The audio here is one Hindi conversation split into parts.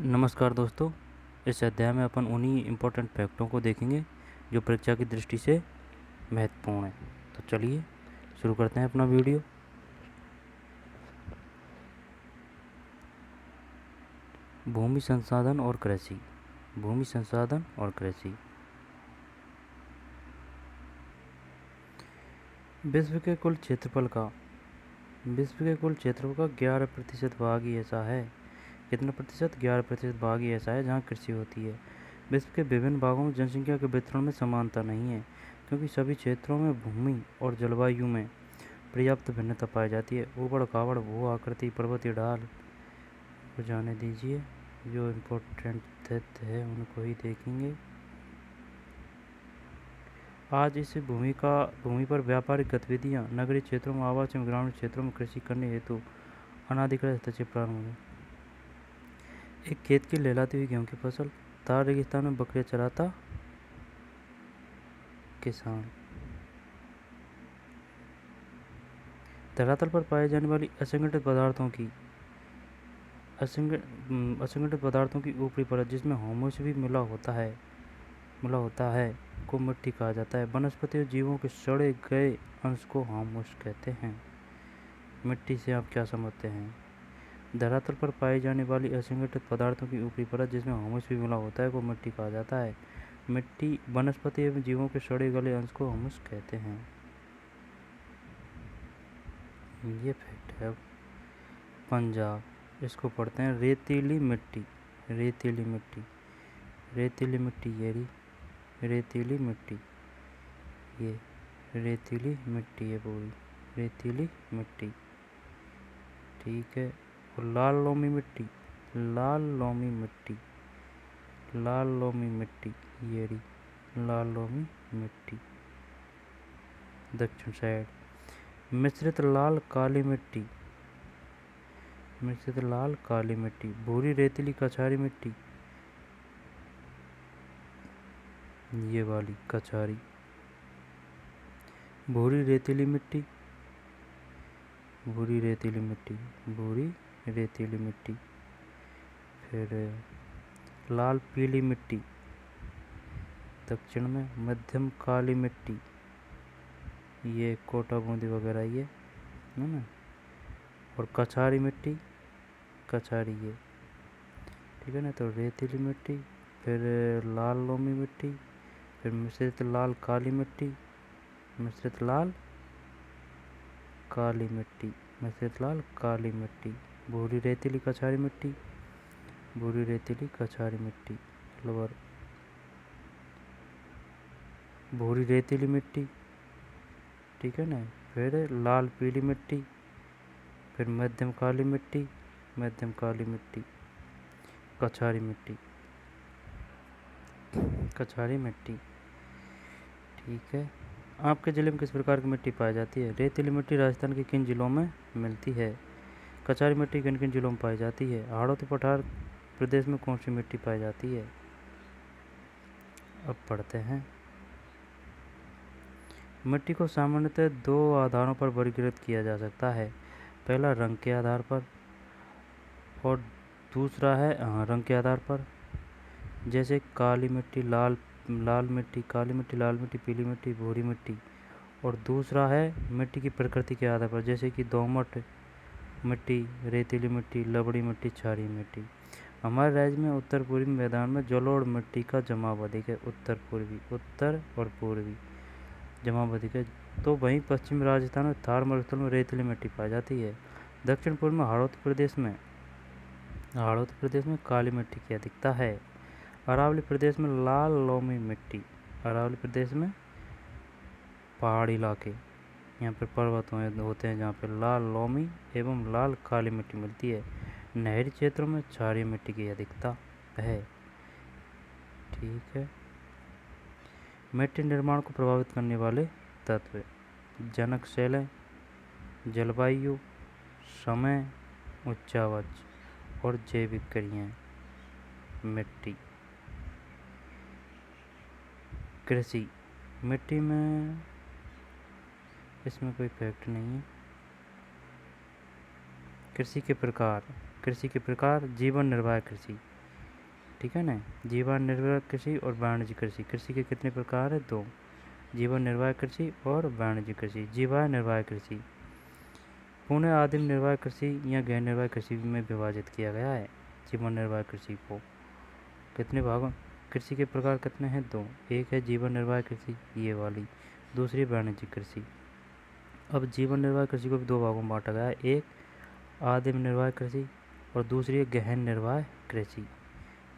नमस्कार दोस्तों। इस अध्याय में अपन उन्हीं इम्पोर्टेंट फैक्टों को देखेंगे जो परीक्षा की दृष्टि से महत्वपूर्ण है। तो चलिए शुरू करते हैं अपना वीडियो। भूमि संसाधन और कृषि। भूमि संसाधन और कृषि। विश्व के कुल क्षेत्रफल का 11% भाग ही ऐसा है। कितना प्रतिशत? 11% भाग ही ऐसा है जहाँ कृषि होती है। विश्व के विभिन्न भागों में जनसंख्या के वितरण में समानता नहीं है, क्योंकि सभी क्षेत्रों में भूमि और जलवायु में पर्याप्त भिन्नता पाई जाती है। ऊबड़ खाबड़ भू आकृति, पर्वतीय ढाल को जाने दीजिए। जो इम्पोर्टेंट तथ्य है उनको ही देखेंगे। आज इस भूमि पर व्यापारिक गतिविधियाँ नगरीय क्षेत्रों में आवास एवं ग्रामीण क्षेत्रों में कृषि करने हेतु अनाधिकृत हस्तक्षेप प्रारंभ हुए। एक खेत की लहलाती हुई गेहूं की फसल, थार रेगिस्तान में बकरियां चराता किसान। धरातल पर पाए जाने वाली असंगठित पदार्थों की ऊपरी परत, जिसमें ह्यूमस भी मिला होता है को मिट्टी कहा जाता है। वनस्पति और जीवों के सड़े गए अंश को ह्यूमस कहते हैं। मिट्टी से आप क्या समझते हैं? धरातल पर पाई जाने वाली असंगठित पदार्थों की ऊपरी परत, जिसमें ह्यूमस भी मिला होता है को मिट्टी कहा जाता है। मिट्टी वनस्पति एवं जीवों के सड़े गले अंश को ह्यूमस कहते हैं। ये फैक्ट है। पंजाब, इसको पढ़ते हैं रेतीली मिट्टी। रेतीली मिट्टी, रेतीली मिट्टी, ये रेतीली मिट्टी, ये रेतीली मिट्टी है पूरी रेतीली मिट्टी। ठीक है। और लाल लोमी मिट्टी, लाल लोमी मिट्टी, लाल लोमी मिट्टी, ये लाल लोमी मिट्टी। दक्षिण साइड मिश्रित लाल काली मिट्टी, मिश्रित लाल काली मिट्टी। भूरी रेतीली कछारी मिट्टी, ये वाली कछारी। भूरी रेतीली मिट्टी, भूरी रेतीली मिट्टी, भूरी रेतीली मिट्टी। फिर लाल पीली मिट्टी दक्षिण में। मध्यम काली मिट्टी, ये कोटा बूंदी वगैरह ये है ना। और कछारी मिट्टी, कछारी ये, ठीक है ना। तो रेतीली मिट्टी, फिर लाल लोमी मिट्टी, फिर मिश्रित लाल काली मिट्टी, मिश्रित लाल काली मिट्टी, मिश्रित लाल काली मिट्टी। भूरी रेतीली कछारी मिट्टी, भूरी रेतीली कछारी मिट्टी। लोअर भूरी रेतीली मिट्टी, ठीक है ना। फिर लाल पीली मिट्टी, फिर मध्यम काली मिट्टी, मध्यम काली मिट्टी, कछारी मिट्टी, कछारी मिट्टी। ठीक है। आपके ज़िले में किस प्रकार की मिट्टी पाई जाती है? रेतीली मिट्टी राजस्थान के किन जिलों में मिलती है? कछारी मिट्टी किन किन जिलों में पाई जाती है? हाड़ौती पठार प्रदेश में कौन सी मिट्टी पाई जाती है? अब पढ़ते हैं। मिट्टी को सामान्यतः दो आधारों पर वर्गीकृत किया जा सकता है। पहला रंग के आधार पर और दूसरा है रंग के आधार पर, जैसे काली मिट्टी, लाल मिट्टी, काली मिट्टी, लाल मिट्टी, पीली मिट्टी, भूरी मिट्टी। और दूसरा है मिट्टी की प्रकृति के आधार पर, जैसे कि दोमट मिट्टी, रेतीली मिट्टी, लवड़ी मिट्टी, क्षारीय मिट्टी। हमारे राज्य में उत्तर पूर्वी मैदान में जलोढ़ मिट्टी का जमाव अधिक है। उत्तर और पूर्वी जमाव अधिक है। तो वहीं पश्चिमी राजस्थान में थार मरुस्थल में रेतीली मिट्टी पाई जाती है। दक्षिण पूर्व में हाड़ौती प्रदेश में काली मिट्टी की अधिकता है। अरावली प्रदेश में लाल लोमी मिट्टी, अरावली प्रदेश में पहाड़ी इलाके, यहाँ पर पर्वत होते हैं जहाँ पर लाल लोमी एवं लाल काली मिट्टी मिलती है। नहरी क्षेत्रों में क्षारीय मिट्टी की अधिकता है। ठीक है। मिट्टी निर्माण को प्रभावित करने वाले तत्व: जनक शैलें, जलवायु, समय, उच्चावच और जैविक क्रियाएं। मिट्टी। कृषि। मिट्टी में इसमें कोई फैक्ट नहीं है। कृषि के प्रकार, जीवन निर्वाह कृषि, ठीक है ना। जीवन निर्वाह कृषि और वाणिज्य कृषि। कृषि के कितने प्रकार है? 2। जीवन निर्वाह कृषि और वाणिज्य कृषि। जीवन निर्वाह कृषि पुनः आदिम निर्वाह कृषि या गैर निर्वाह कृषि में विभाजित किया गया है। जीवन निर्वाह कृषि को कितने भागों? कृषि के प्रकार कितने हैं? 2। एक है जीवन निर्वाह कृषि, ये वाली, दूसरी वाणिज्यिक कृषि। अब जीवन निर्वाह कृषि को भी 2 भागों में बांटा गया है, एक आदिम निर्वाह कृषि और दूसरी गहन निर्वाह कृषि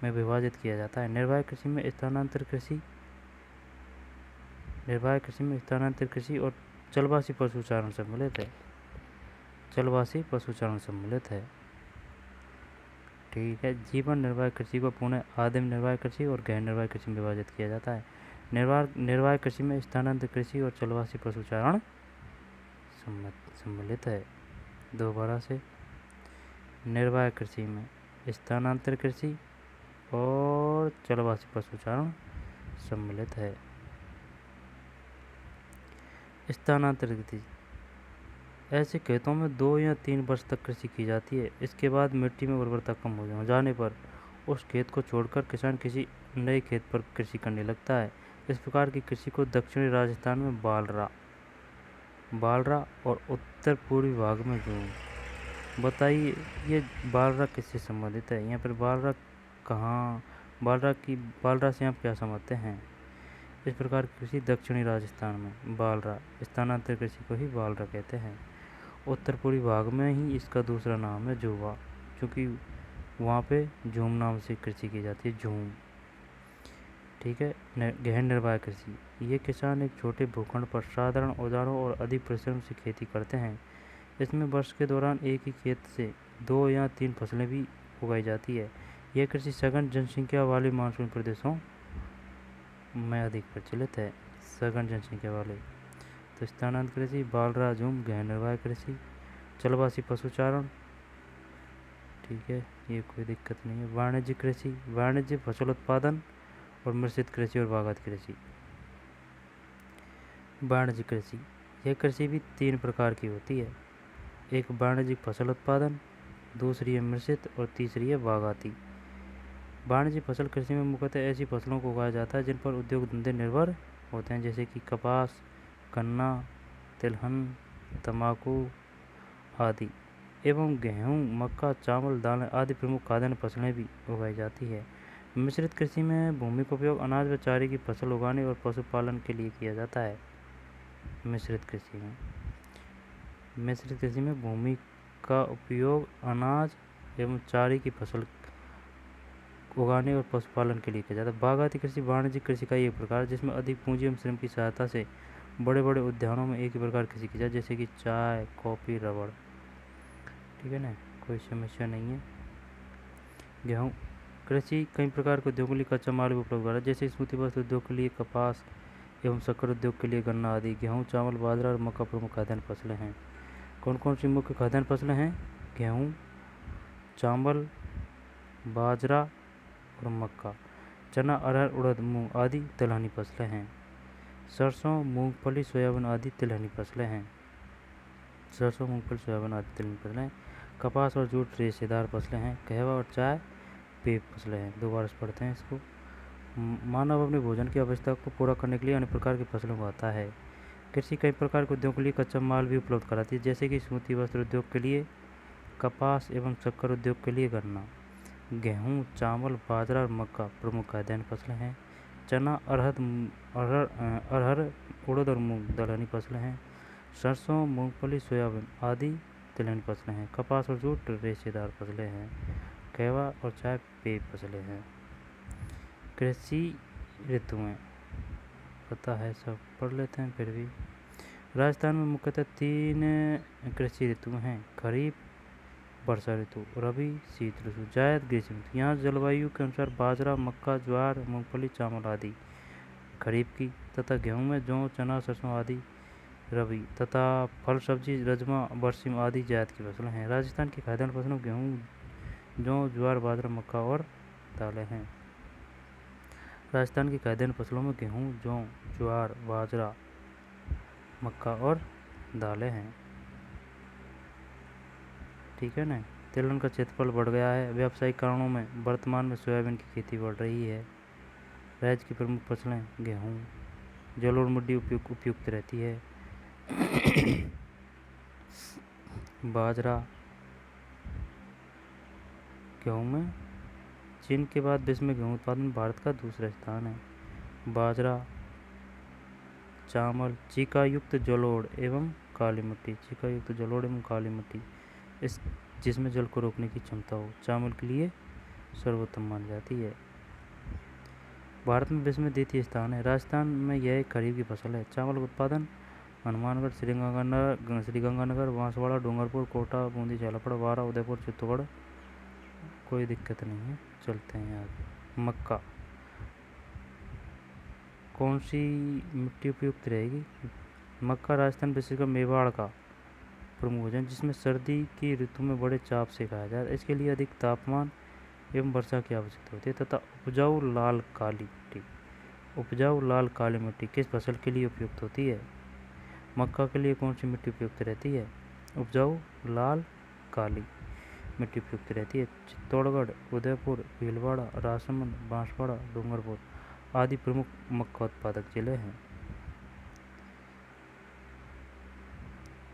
में विभाजित किया जाता है। निर्वाह कृषि में स्थानांतर कृषि, निर्वाह कृषि में स्थानांतर कृषि और चलवासी पशुचारण सम्मिलित है। चलवासी पशुचारण सम्मिलित है, ठीक है। जीवन निर्वाह कृषि को पुनः आदिम निर्वाह कृषि और गहन निर्वाह कृषि में विभाजित किया जाता है। निर्वाह कृषि में स्थानांतर कृषि और चलवासी पशुचारण सम्मिलित है। दोबारा से, निर्वाह कृषि में स्थानांतर कृषि और चलवासी पशुचारण सम्मिलित है। स्थानांतर कृषि, ऐसे खेतों में 2 या 3 वर्ष तक कृषि की जाती है। इसके बाद मिट्टी में उर्वरता कम हो जाने पर उस खेत को छोड़कर किसान किसी नए खेत पर कृषि करने लगता है। इस प्रकार की कृषि को दक्षिणी राजस्थान में बालरा और उत्तर पूर्वी भाग में जूम। बताइए ये बालरा किससे संबंधित है? यहाँ पर बालरा कहाँ, बालरा से आप क्या समझते हैं? इस प्रकार की कृषि दक्षिणी राजस्थान में बालरा, स्थानांतर कृषि को ही बालरा कहते हैं। उत्तर पूर्वी भाग में ही इसका दूसरा नाम है जुवा, क्योंकि वहाँ पे झूम नाम से कृषि की जाती है, झूम, ठीक है। गहन निर्वाह कृषि, ये किसान एक छोटे भूखंड पर साधारण औजारों और अधिक परिश्रम से खेती करते हैं। इसमें वर्ष के दौरान एक ही खेत से 2 या 3 फसलें भी उगाई जाती है। यह कृषि सघन जनसंख्या वाले मानसून प्रदेशों में अधिक प्रचलित है। सघन जनसंख्या वाले, तो स्थानांतर कृषि, बालरा, झूम, गहन निर्वाह कृषि, चलवासी पशुचारण, ठीक है, ये कोई दिक्कत नहीं है। वाणिज्य कृषि, वाणिज्य फसल उत्पादन और मिश्रित कृषि और बागायती कृषि। वाणिज्य कृषि, यह कृषि भी 3 प्रकार की होती है। एक वाणिज्यिक फसल उत्पादन, दूसरी है मिश्रित और तीसरी है बागायती। वाणिज्यिक फसल कृषि में मुख्यतः ऐसी फसलों को उगाया जाता है जिन पर उद्योग धंधे निर्भर होते हैं, जैसे कि कपास, गन्ना, तिलहन, तंबाकू आदि, एवं गेहूँ, मक्का, चावल, दालें आदि प्रमुख खाद्यान्न फसलें भी उगाई जाती है। मिश्रित कृषि में भूमि का उपयोग अनाज व चारे की फसल उगाने और पशुपालन के लिए किया जाता है। मिश्रित कृषि में भूमि का उपयोग अनाज एवं चारे की फसल उगाने और पशुपालन के लिए किया जाता है। बागायती कृषि वाणिज्यिक कृषि का एक प्रकार जिसमें अधिक पूंजी एवं श्रम की सहायता से बड़े बड़े उद्यानों में एक ही प्रकार कृषि की जाए, जैसे कि चाय, कॉफ़ी, रबड़, ठीक है ना, कोई समस्या नहीं है। गेहूँ कृषि कई प्रकार के उद्योगों के लिए कच्चा माल भी उपलब्ध है, जैसे स्मृति वस्त्र उद्योग के लिए कपास एवं शक्कर उद्योग के लिए गन्ना आदि। गेहूँ, चावल, बाजरा और मक्का प्रमुख खाद्यान्न फसलें हैं। कौन कौन सी मुख्य खाद्यान्न फसलें हैं? गेहूँ, चावल, बाजरा और मक्का। चना, अरहर, उड़द, मूंग आदि तिलहनी फसलें हैं। सरसों, मूंगफली, सोयाबीन आदि तिलहनी फसलें हैं। सरसों, मूंगफली, सोयाबीन आदि तिलहनी फसलें। कपास और जूट रेशेदार फसलें हैं। कहवा और चाय पेय फसलें हैं। दोबारा से पढ़ते हैं इसको। मानव अपने भोजन की आवश्यकता को पूरा करने के लिए अन्य प्रकार की फसलों को उगाता है। कृषि कई प्रकार के उद्योग के लिए कच्चा माल भी उपलब्ध कराती है, जैसे कि स्मृति वस्त्र उद्योग के लिए कपास एवं शक्कर उद्योग के लिए गन्ना। गेहूँ, चावल, बाजरा और मक्का प्रमुख खाद्यान्न फसलें हैं। चना, अरहर, उड़द और मूंग दलहनी फसलें हैं। सरसों, मूंगफली, सोयाबीन आदि तिलहनी फसलें हैं। कपास और जूट रेशेदार फसलें हैं। कहवा और चाय पेय फसलें हैं। कृषि ऋतुएं पता है, सब पढ़ लेते हैं फिर भी। राजस्थान में मुख्यतः 3 कृषि ऋतुएं हैं: खरीफ, वर्षा ऋतु, रबी, शीत ऋतु, जायद, ग्रीष्म ऋतु। यहाँ जलवायु के अनुसार बाजरा, मक्का, ज्वार, मूंगफली, चावल आदि खरीफ की तथा गेहूँ में जौ, चना, सरसों आदि रबी तथा फल सब्जी राजमा, बरसीम आदि जायद की फसलें हैं। राजस्थान की खाद्यान्न फसलों गेहूँ, जौ, ज्वार, बाजरा, मक्का और दालें हैं। राजस्थान की खाद्यान्न फसलों में गेहूँ, जौ, ज्वार, बाजरा, मक्का और दालें हैं, ठीक है ना। तिलहन का क्षेत्रफल बढ़ गया है। व्यावसायिक कारणों में वर्तमान में सोयाबीन की खेती बढ़ रही है। राज्य की प्रमुख फसलें गेहूँ, जलोढ़ मिट्टी उपयुक्त रहती है। बाजरा, गेहूँ में चीन के बाद विश्व में गेहूँ उत्पादन में भारत का दूसरा स्थान है। बाजरा, चावल, चीका युक्त जलोढ़ एवं काली मिट्टी इस जिसमें जल को रोकने की क्षमता हो, चावल के लिए सर्वोत्तम मानी जाती है। भारत में विश्व में द्वितीय स्थान है। राजस्थान में यह एक खरीफ की फसल है। चावल उत्पादन हनुमानगढ़, श्रीगंगानगर, बांसवाड़ा, डूंगरपुर, कोटा, बूंदी, झालावाड़, बारा, उदयपुर, चित्तौड़गढ़। कोई दिक्कत नहीं है, चलते हैं आगे। मक्का, कौन सी मिट्टी उपयुक्त रहेगी? मक्का राजस्थान विशेषकर मेवाड़ का प्रमुख भोजन, जिसमें सर्दी की ऋतु में बड़े चाप से खाया जाता है। इसके लिए अधिक तापमान एवं वर्षा की आवश्यकता होती है तथा उपजाऊ लाल काली मिट्टी किस फसल के लिए उपयुक्त होती है? मक्का के लिए कौन सी मिट्टी उपयुक्त रहती है? उपजाऊ लाल काली मिट्टी उपयुक्त रहती है। चित्तौड़गढ़, उदयपुर, भीलवाड़ा, राजसमंद, बांसवाड़ा, डूंगरपुर आदि प्रमुख मक्का उत्पादक जिले हैं।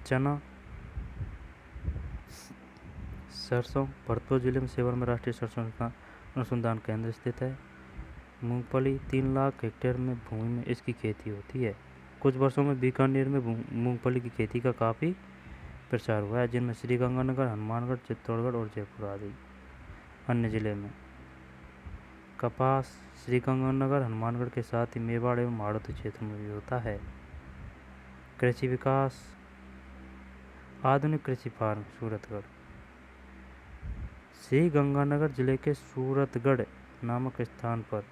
चना, सरसों, भरतपुर जिले में सेवर में राष्ट्रीय सरसों अनुसंधान केंद्र स्थित है। मूंगफली 3 लाख हेक्टेयर में भूमि में इसकी खेती होती है। कुछ वर्षों में बीकानेर में मूंगफली की खेती का काफ़ी प्रचार हुआ है, जिनमें श्रीगंगानगर, हनुमानगढ़, चित्तौड़गढ़ और जयपुर आदि अन्य जिले में। कपास श्रीगंगानगर, हनुमानगढ़ के साथ ही मेवाड़ एवं हाड़ौती क्षेत्र में भी होता है। कृषि विकास, आधुनिक कृषि फार्म सूरतगढ़। श्रीगंगानगर जिले के सूरतगढ़ नामक स्थान पर,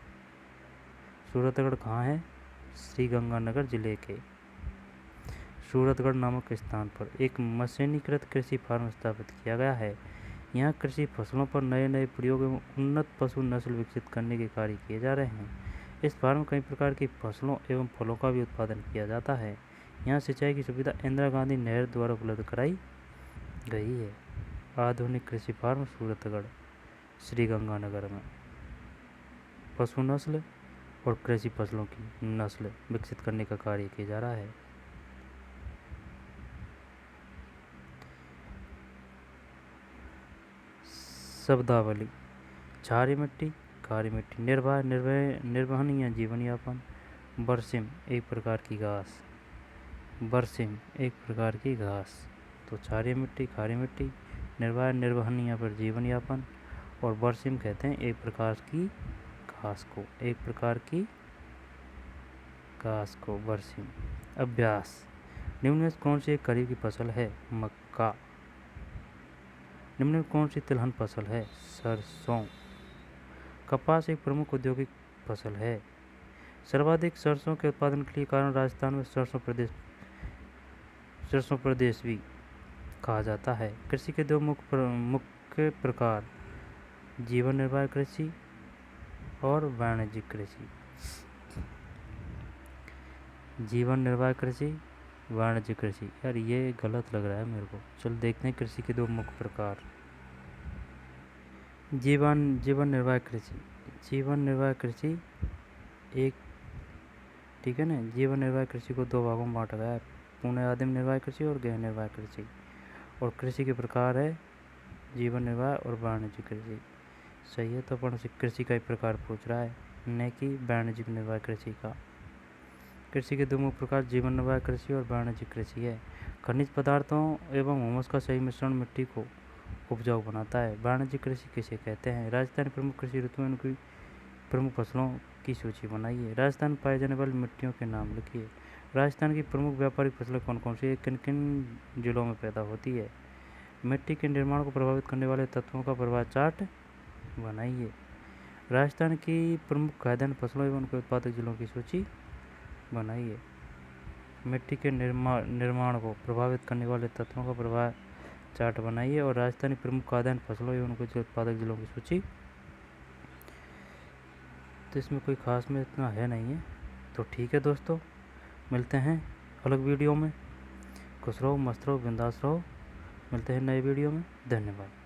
सूरतगढ़ कहाँ है? श्रीगंगानगर जिले के सूरतगढ़ नामक स्थान पर एक मशीनीकृत कृषि फार्म स्थापित किया गया है। यहाँ कृषि फसलों पर नए नए प्रयोग एवं उन्नत पशु नस्ल विकसित करने के कार्य किए जा रहे हैं। इस फार्म में कई प्रकार की फसलों एवं फलों का भी उत्पादन किया जाता है। यहाँ सिंचाई की सुविधा इंदिरा गांधी नहर द्वारा उपलब्ध कराई गई है। आधुनिक कृषि फार्म सूरतगढ़ श्रीगंगानगर में पशु नस्ल और कृषि फसलों की नस्ल विकसित करने का कार्य किया जा रहा है। शब्दावली: क्षारीय मिट्टी, काली मिट्टी, निर्वहनीय जीवन यापन। बरसिम एक प्रकार की घास। तो क्षारीय मिट्टी, खारी मिट्टी, निर्वहनीय पर जीवन यापन, और बरसिम कहते हैं एक प्रकार की घास को बरसिम। अभ्यास: निम्न में कौन सी एक खरीफ की फसल है? मक्का। निम्न में कौन सी तिलहन फसल है? सरसों। कपास एक प्रमुख औद्योगिक फसल है। सर्वाधिक सरसों के उत्पादन के लिए कारण राजस्थान में सरसों प्रदेश भी कहा जाता है। कृषि के 2 मुख्य प्रकार जीवन निर्वाह कृषि और वाणिज्यिक कृषि। जीवन निर्वाह कृषि, वाणिज्यिक कृषि। यार ये गलत लग रहा है मेरे को। चल देखते हैं कृषि के 2 मुख्य प्रकार। जीवन निर्वाह कृषि एक, ठीक है ना। जीवन निर्वाह कृषि को 2 भागों में बांटा गया है, पूर्ण आदिम निर्वाह कृषि और गहन निर्वाह कृषि। और कृषि के प्रकार है जीवन निर्वाह और वाणिज्यिक कृषि। सही है, तो अपन कृषि का एक प्रकार पूछ रहा है, न कि वाणिज्यिक निर्वाह कृषि का। कृषि के 2 मुख्य प्रकार जीवन निर्वाह कृषि और वाणिज्यिक कृषि है। खनिज पदार्थों एवं ह्यूमस का सही मिश्रण मिट्टी को उपजाऊ बनाता है। वाणिज्यिक कृषि किसे कहते हैं? राजस्थान प्रमुख कृषि ऋतुओं में उनकी प्रमुख फसलों की सूची बनाइए। राजस्थान में पाए जाने वाली मिट्टियों के नाम लिखिए। राजस्थान की प्रमुख व्यापारिक फसलें कौन कौन सी है? किन किन जिलों में पैदा होती है? मिट्टी के निर्माण को प्रभावित करने वाले तत्वों का प्रवाह चार्ट बनाइए। राजस्थान की प्रमुख खाद्यान्न फसलों एवं उनके उत्पादक जिलों की सूची बनाइए। मिट्टी के निर्माण को प्रभावित करने वाले तत्वों का प्रवाह चार्ट बनाइए और राजस्थानी प्रमुख खाद्यान्न फसलों एवं उनके उत्पादक जिलों की सूची। तो इसमें कोई खास में इतना है नहीं है, तो ठीक है दोस्तों, मिलते हैं अलग वीडियो में। खुश रहो, मस्त रहो, बिंदास रहो। मिलते हैं नए वीडियो में। धन्यवाद।